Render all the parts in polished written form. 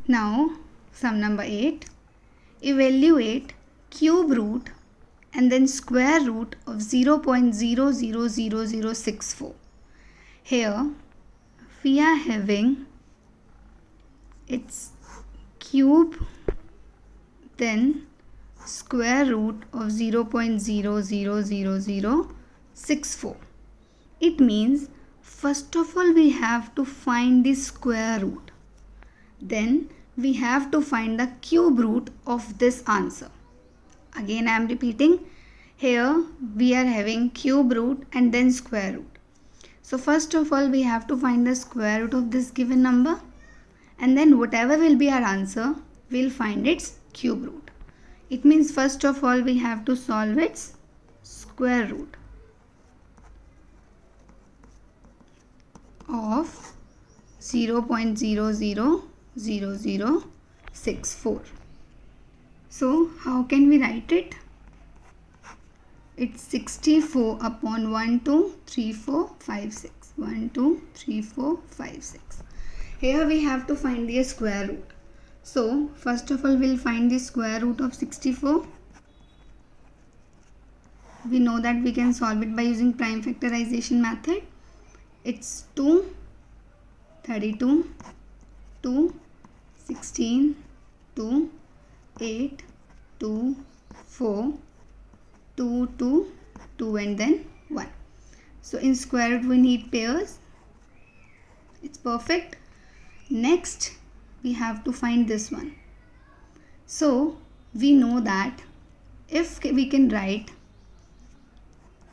Now sum number 8. Evaluate cube root and then square root of 0.000064. Here we are having its cube, then square root of 0.000064. It means first of all we have to find the square root. Then we have to find the cube root of this answer. Again I am repeating. Here we are having cube root and then square root. So first of all we have to find the square root of this given number, and then whatever will be our answer, we'll find its cube root. It means first of all we have to solve its square root of 0.000064. So how can we write it? It's 64 upon 1, 2, 3, 4, 5, 6. 1, 2, 3, 4, 5, 6. Here we have to find the square root. So first of all we'll find the square root of 64. We know that we can solve it by using prime factorization method. It's 2, 32, 2, 16, 2, 8, 2, 4, 2, 2, 2 and then 1. So in square root we need pairs. It's perfect. Next we have to find this one. So we know that if we can write,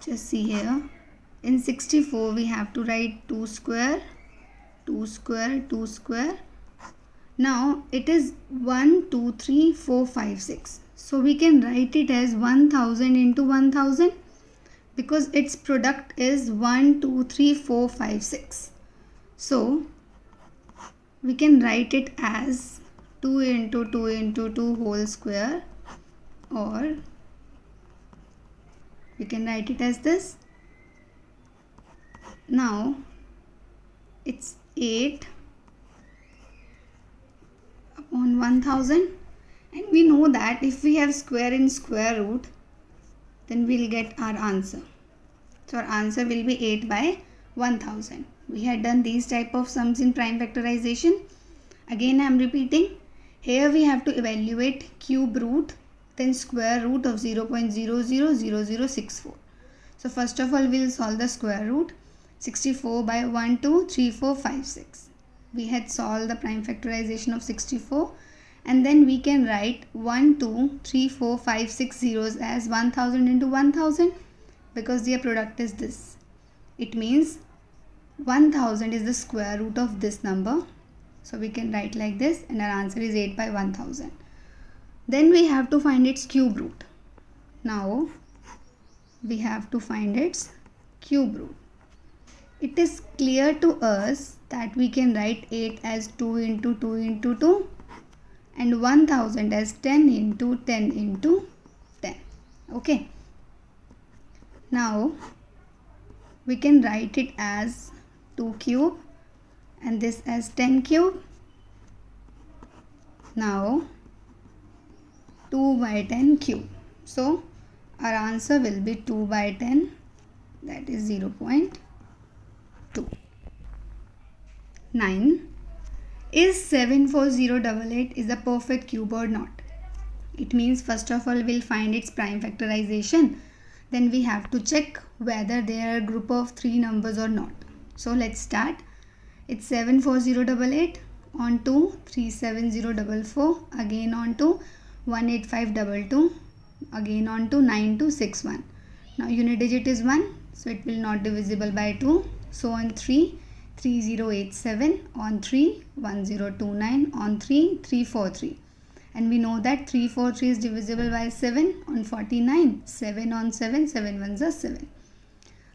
just see here, in 64 we have to write 2 square, 2 square, 2 square. Now it is 1, 2, 3, 4, 5, 6. So we can write it as 1000 into 1000 because its product is 1, 2, 3, 4, 5, 6. So we can write it as 2 into 2 into 2 whole square, or we can write it as this. Now it's 8 upon 1000, and we know that if we have square in square root, then we'll get our answer. So our answer will be 8 by 1000. We had done these type of sums in prime factorization. Again I am repeating. Here we have to evaluate cube root, then square root of 0.000064. So first of all we'll solve the square root. 64 by 1, 2, 3, 4, 5, 6. We had solved the prime factorization of 64, and then we can write 1, 2, 3, 4, 5, 6 zeros as 1000 into 1000 because their product is this. It means 1000 is the square root of this number. So we can write like this, and our answer is 8 by 1000. Then we have to find its cube root. Now we have to find its cube root. It is clear to us that we can write 8 as 2 into 2 into 2 and 1000 as 10 into 10 into 10. Okay. Now we can write it as 2 cube and this as 10 cube. Now 2 by 10 cube. So our answer will be 2 by 10, that is 0.2. 9. Is 74088 is a perfect cube or not? It means first of all we'll find its prime factorization. Then we have to check whether they are a group of 3 numbers or not. So let's start. It's 74088 on to 37044, again on to 18522, again on to 9261. Now unit digit is 1, so it will not divisible by 2. So on 3, 3087, on 3, 1029, on 3, 343. And we know that 343 is divisible by 7 on 49, 7 on 7, 7 ones are 7.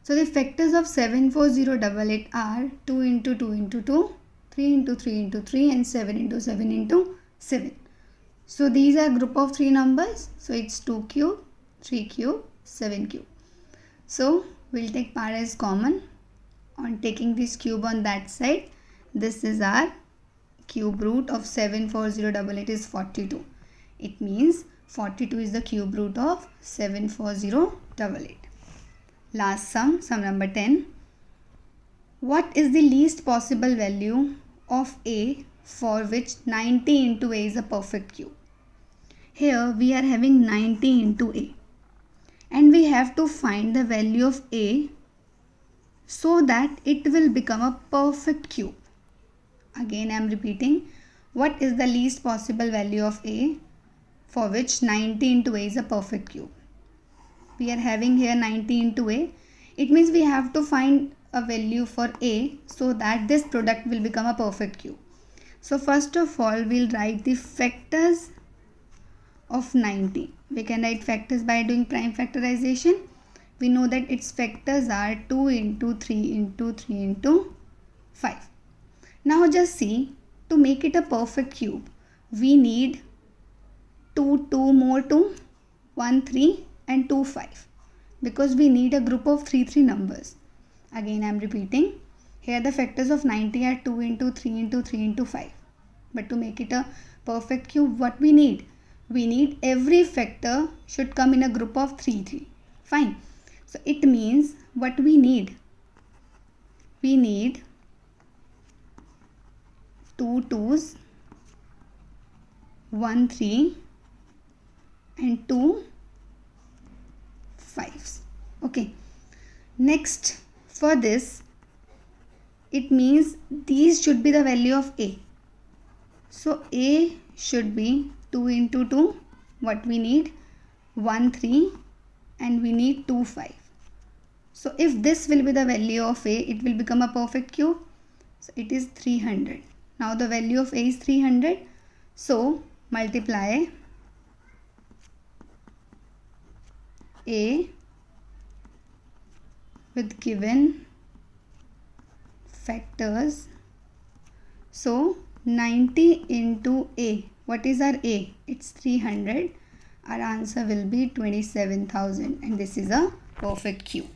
So the factors of 74088 are 2 into 2 into 2, 3 into 3 into 3 and 7 into 7 into 7. So these are group of 3 numbers. So it's 2 cube, 3 cube, 7 cube. So we'll take part as common. On taking this cube on that side, this is our cube root of 74088 is 42. It means 42 is the cube root of 74088. Last sum, sum number 10. What is the least possible value of a for which 90 into a is a perfect cube? Here we are having 90 into a and we have to find the value of a so that it will become a perfect cube. Again I am repeating, what is the least possible value of a for which 90 into a is a perfect cube? We are having here 90 into a. It means we have to find a value for a so that this product will become a perfect cube. So first of all, we'll write the factors of 90. We can write factors by doing prime factorization. We know that its factors are 2 into 3 into 3 into 5. Now just see, to make it a perfect cube, we need 2 more 2, 1 3 and 2 5, because we need a group of 3 numbers. Again I am repeating, here the factors of 90 are 2 into 3 into 3 into 5. But to make it a perfect cube, what we need? We need every factor should come in a group of 3. Fine. So it means what we need? We need 2 2s, 1 3 and 2 5s. Okay. Next, for this, it means these should be the value of a. So a should be 2 into 2, what we need? 1 3 and we need 2 5. So if this will be the value of a, it will become a perfect cube. So it is 300. Now the value of a is 300. So multiply a with given factors. So 90 into a, what is our a? It's 300. Our answer will be 27,000 and this is a perfect cube.